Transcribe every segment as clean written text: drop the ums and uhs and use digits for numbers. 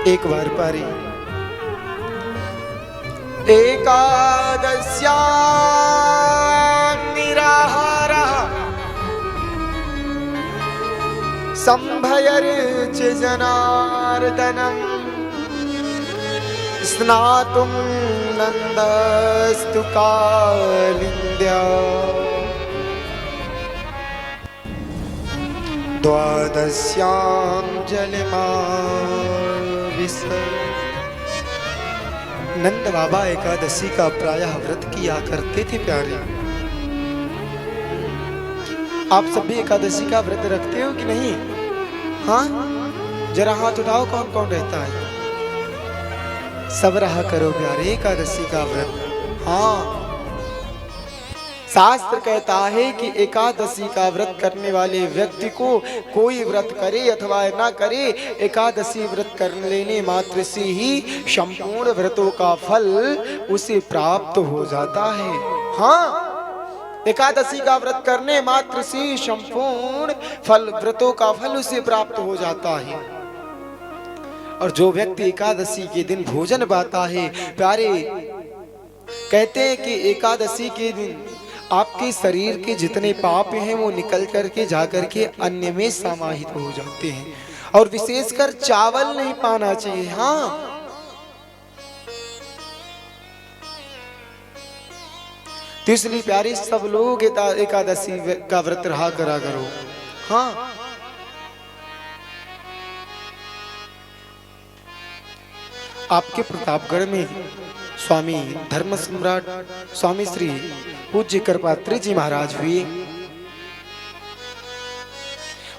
एक बार पारी एकादश्या निराहारः संभयर्च जनार्दनम् स्नातुं नन्दस्तु कालिन्द्या द्वादश्यां जलमाविशत्। नंद बाबा एकादशी का प्रायः व्रत किया करते थे प्यारे। आप सब भी एकादशी का व्रत रखते हो कि नहीं? हाँ, जरा हाथ उठाओ, कौन कौन रहता है? सब रहा करो प्यारे एकादशी का व्रत। हाँ, शास्त्र कहता है कि एकादशी का व्रत करने वाले व्यक्ति को कोई व्रत करे अथवा ना करे, एकादशी व्रत कर लेने मात्र से ही संपूर्ण व्रतों का फल उसे प्राप्त हो जाता है। हाँ, एकादशी का व्रत करने मात्र से संपूर्ण व्रतों का फल उसे प्राप्त हो जाता है। और जो व्यक्ति एकादशी के दिन भोजन पाता है प्यारे, कहते हैं कि एकादशी के दिन आपके शरीर के जितने पाप हैं वो निकल करके जाकर के अन्न में समाहित हो जाते हैं। और विशेषकर चावल नहीं पाना चाहिए। हाँ, तो इसलिए प्यारे सब लोग एकादशी का व्रत रहा करा करो। हाँ, आपके प्रतापगढ़ में स्वामी धर्म सम्राट स्वामी श्री पूज्य कृपात्री जी महाराज हुए।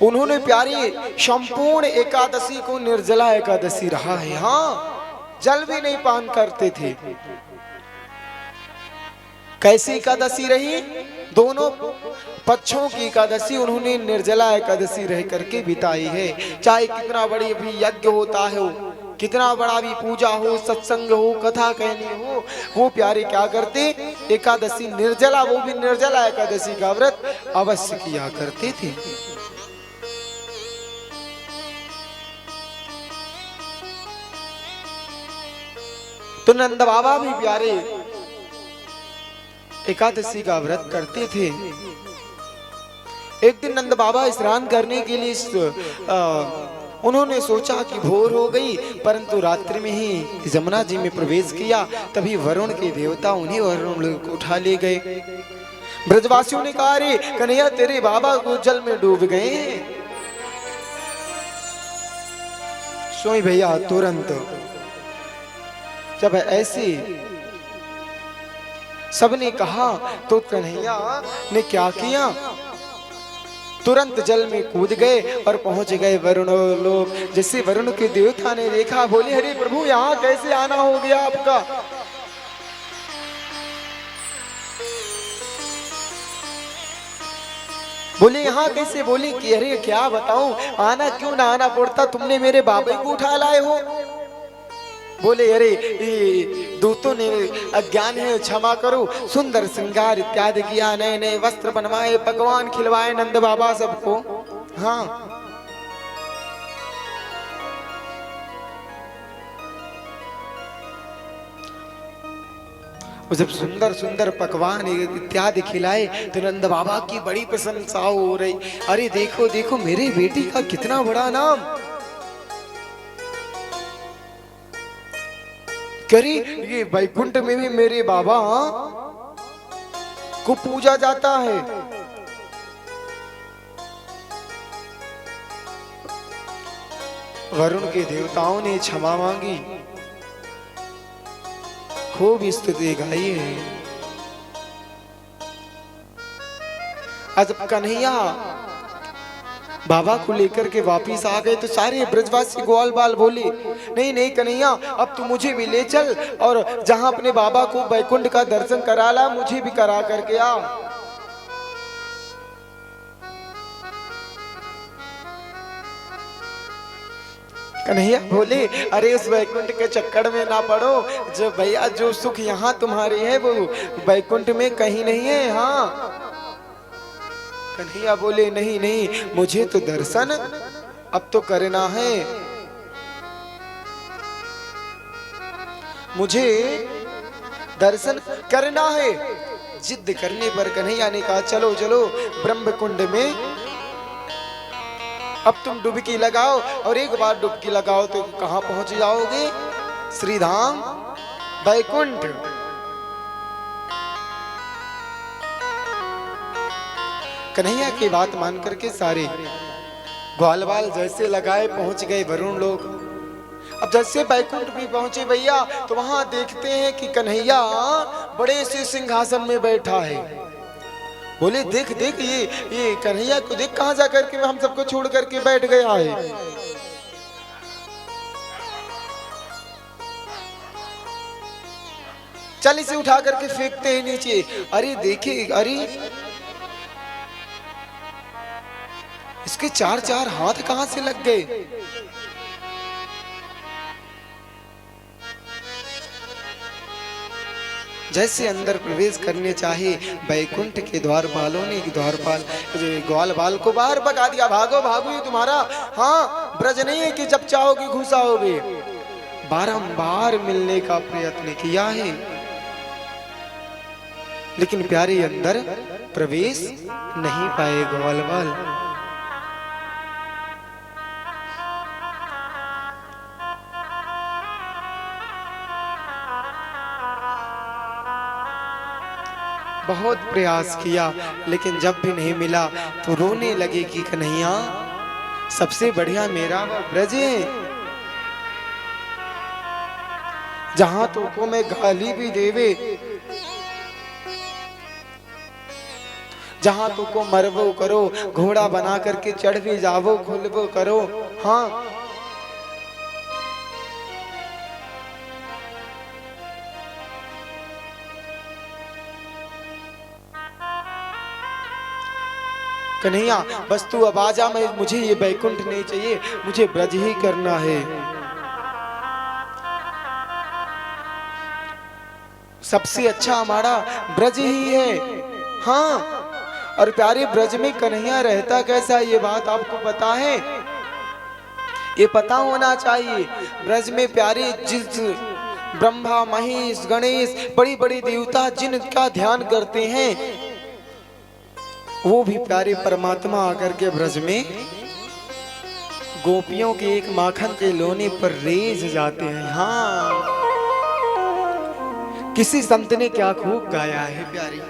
उन्होंने प्यारी संपूर्ण एकादशी को निर्जला एकादशी रहा है। हाँ, जल भी नहीं पान करते थे। कैसी एकादशी रही? दोनों पक्षों की एकादशी उन्होंने निर्जला एकादशी रह करके बिताई है। चाहे कितना बड़ी भी यज्ञ होता है, कितना बड़ा भी पूजा हो, सत्संग हो, कथा कहनी हो, वो प्यारे क्या करते? एकादशी निर्जला, वो भी निर्जला एकादशी का व्रत अवश्य किया करते थे। तो नंद बाबा भी प्यारे एकादशी का व्रत करते थे। एक दिन नंद बाबा स्नान करने के लिए उन्होंने सोचा कि भोर हो गई, परंतु रात्रि में ही जमुना जी में प्रवेश किया। तभी वरुण के देवता उन्हें वरुण को उठा ले गए। ब्रजवासियों ने कहा, अरे कन्हैया, तेरे बाबा को जल में डूब गए। सोई भैया तुरंत जब ऐसे सबने कहा तो कन्हैया ने क्या किया? तुरंत जल में कूद गए और पहुंच गए वरुण लोग। जैसे वरुण के देवता ने देखा, बोले, अरे प्रभु, यहाँ कैसे आना हो गया आपका? बोले, यहाँ कैसे? बोले कि अरे क्या बताऊं, आना क्यों ना आना पड़ता, तुमने मेरे बाबा को उठा लाए हो। बोले, अरे दूतों ने अज्ञान है, क्षमा करो। सुंदर श्रृंगार इत्यादि किया, नए नए वस्त्र बनवाए, पकवान खिलवाए नंद बाबा सबको। हाँ, जब सुंदर सुंदर पकवान इत्यादि खिलाए तो नंद बाबा की बड़ी प्रशंसा हो रही। अरे देखो देखो, मेरे बेटी का कितना बड़ा नाम। करी ये वैकुंठ में भी मेरे बाबा को पूजा जाता है। वरुण के देवताओं ने क्षमा मांगी, खूब स्तुति गाई है। आज कन्हैया बाबा को लेकर के वापिस आ गए तो सारे ब्रजवासी ग्वाल बाल बोले, नहीं नहीं कन्हैया, अब तू मुझे भी ले चल और जहां अपने बाबा को वैकुंठ का दर्शन करा ला, मुझे भी करा करके आ। कन्हैया बोले, अरे उस वैकुंठ के चक्कर में ना पड़ो, जो भैया जो सुख यहाँ तुम्हारे है वो वैकुंठ में कहीं नहीं है। हाँ, कन्हैया बोले, नहीं नहीं, मुझे तो दर्शन अब तो करना है। मुझे दर्शन करना है। जिद करने पर कन्हैया ने कहा चलो चलो ब्रह्म कुंड में, अब तुम डुबकी लगाओ, और एक बार डुबकी लगाओ तो कहां पहुंच जाओगे? श्रीधाम बैकुंठ। कन्हैया की बात मान करके सारे ग्वालवाल जैसे लगाए पहुंच गए वरुण लोग। अब जैसे बैकुंठ भी पहुंचे भैया, तो वहां देखते हैं कि कन्हैया बड़े से सिंहासन में बैठा है। बोले देख देख ये कन्हैया को देख, कहां जाकर के हम सबको छोड़ करके बैठ गया है। चल इसे उठा करके फेंकते हैं नीचे। अरे देखिए, अरे इसके चार चार हाथ कहां से लग गए? जैसे अंदर प्रवेश करने चाहे बैकुंठ के द्वारपालों ने ग्वालवाल को बाहर भगा दिया। भागो भागो, ये तुम्हारा हाँ ब्रज नहीं है कि जब चाहोगे घुस आओगे। बारंबार मिलने का प्रयत्न किया है, लेकिन प्यारे अंदर प्रवेश नहीं पाए ग्वालवाल। बहुत प्रयास किया, लेकिन जब भी नहीं मिला तो रोने लगे कि कन्हैया सबसे बढ़िया मेरा वो ब्रज है, जहां तो को मैं गाली भी देवे, जहां तो को मरवो करो, घोड़ा बना करके चढ़ भी जावो, खुलवो करो। हाँ कन्हैया बस तू अब आजा, मुझे ये बैकुंठ नहीं चाहिए, मुझे ब्रज ही करना है। सबसे अच्छा हमारा ब्रज ही है। हाँ, और प्यारे ब्रज में कन्हैया रहता कैसा, ये बात आपको पता है? ये पता होना चाहिए। ब्रज में प्यारे जिस ब्रह्मा महेश गणेश बड़ी बड़ी देवता जिनका ध्यान करते हैं, वो भी प्यारे परमात्मा आकर के ब्रज में गोपियों के एक माखन के लोने पर रेज जाते हैं। हाँ, किसी संत ने क्या खूब गाया है प्यारी।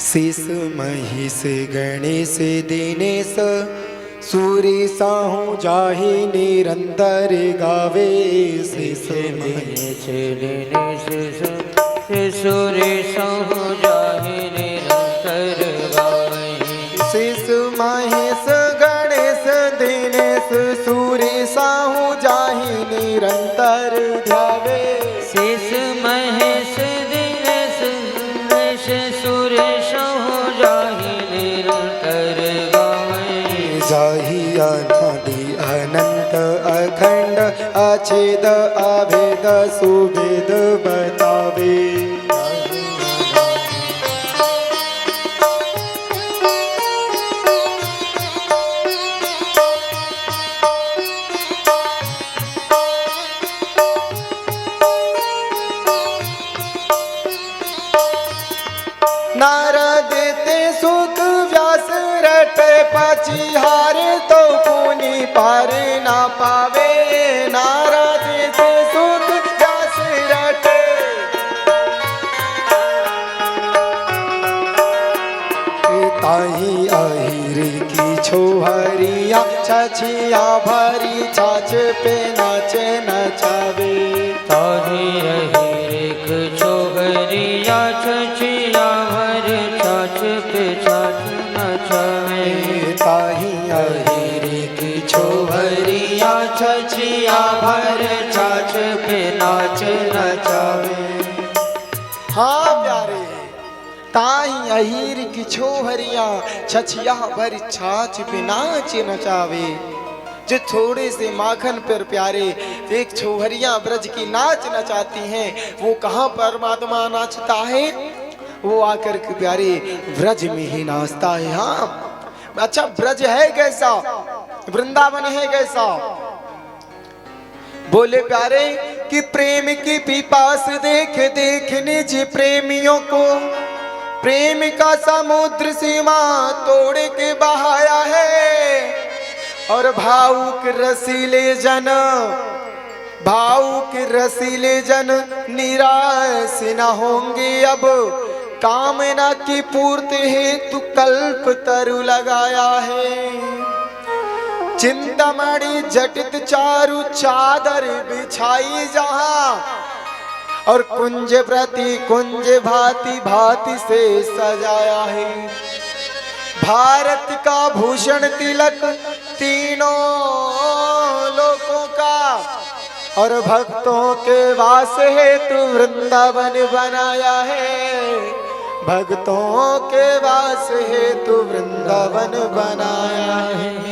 शेष महेश गणेश दिनेश सूर्य साहू जाहि निरंतर गावे। शेष महेश दिनेश सूर्य साहू जाहि निरंतर गावे। शेष महेश गणेश दिनेश सूर्य साहू जाहि निरंतर ध्यावे। शेष महेश दिनेश सूर्य साहू जाहि निरंतर गावे। जाहि अनादि अनंत अखंड अछेद अभेद सुभेद बतावे। नारद ते सुख व्यास रटे पछिहार तो पुनि पार ना पावे। नारद ते सुख व्यास रटे ताही अहिर की छोहरिया छछिया भरी छाछ पे नाच नचावे। ताही अहिर की छोहरिया छछिया भरी छाछ पे छाछ नचावे। ताही अहिर की छोहरिया छछिया भर छाछ पे नाच नचावे। हाँ प्यारे, ताही अहिर की छोहरिया छछिया भर छाछ पे नाच नचावे। जो थोड़े से माखन पर प्यारे एक छोहरिया ब्रज की नाच नचाती हैं, वो कहाँ परमात्मा नाचता है? वो आकर के प्यारे ब्रज में ही नाचता है। हाँ, अच्छा ब्रज है कैसा, वृंदावन है कैसा? बोले प्यारे कि प्रेम की पिपास देख देख निज प्रेमियों को प्रेम का समुद्र सीमा तोड़ के बहाया है। और भावुक रसीले जन निराश न होंगे अब, कामना की पूर्ति हेतु कल्प तरु लगाया है। चिंतामणि जटित चारु चादर बिछाई जहां, और कुंज प्रति कुंज भांति भांति से सजाया है। भारत का भूषण तिलक तीनों लोकों का, और भक्तों के वास हेतु वृंदावन बनाया है। भक्तों के वास हेतु वृंदावन बनाया है।